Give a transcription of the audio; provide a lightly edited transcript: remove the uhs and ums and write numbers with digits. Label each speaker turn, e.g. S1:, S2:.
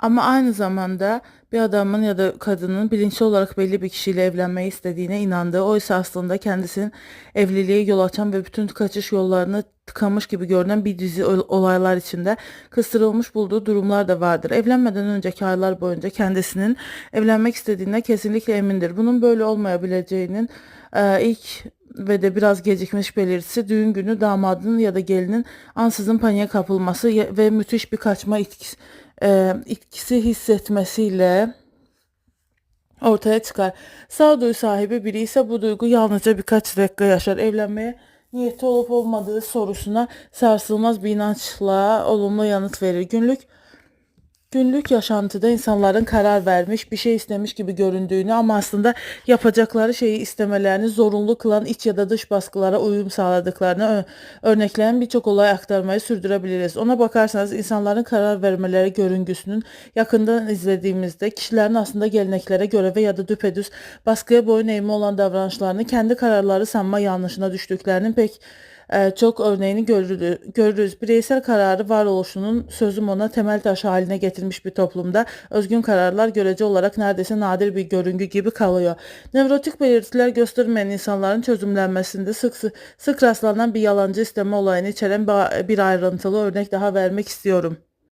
S1: Ama aynı zamanda bir adamın ya da kadının bilinçli olarak belli bir kişiyle evlenmeyi istediğine inandığı, oysa aslında kendisinin evliliğe yol açan ve bütün kaçış yollarını tıkamış gibi görünen bir dizi olaylar içinde kıstırılmış bulduğu durumlar da vardır. Evlenmeden önceki aylar boyunca kendisinin evlenmek istediğine kesinlikle emindir. Bunun böyle olmayabileceğinin ilk ve de biraz gecikmiş belirtisi düğün günü damadın ya da gelinin ansızın paniğe kapılması ve müthiş bir kaçma itkisi hissetmesiyle ortaya çıkar. Sağduyu sahibi biri ise bu duygu yalnızca birkaç dakika yaşar. Evlenmeye niyeti olup olmadığı sorusuna sarsılmaz bir inançla olumlu yanıt verir. Günlük yaşantıda insanların karar vermiş, bir şey istemiş gibi göründüğünü ama aslında yapacakları şeyi istemelerini zorunlu kılan iç ya da dış baskılara uyum sağladıklarını örnekleyen birçok olay aktarmayı sürdürebiliriz. Ona bakarsanız insanların karar vermeleri görüngüsünün yakından izlediğimizde kişilerin aslında geleneklere, göreve ya da düpedüz baskıya boyun eğme olan davranışlarını kendi kararları sanma yanlışına düştüklerinin pek çok örneğini görürüz. Bireysel kararı varoluşunun sözüm ona temel taşı haline getirmiş bir toplumda özgün kararlar görece olarak neredeyse nadir bir görüngü gibi kalıyor. Nevrotik belirtiler göstermeyen insanların çözümlenmesinde sık rastlanan bir yalancı isteme olayını içeren bir ayrıntılı örnek daha vermek istiyorum.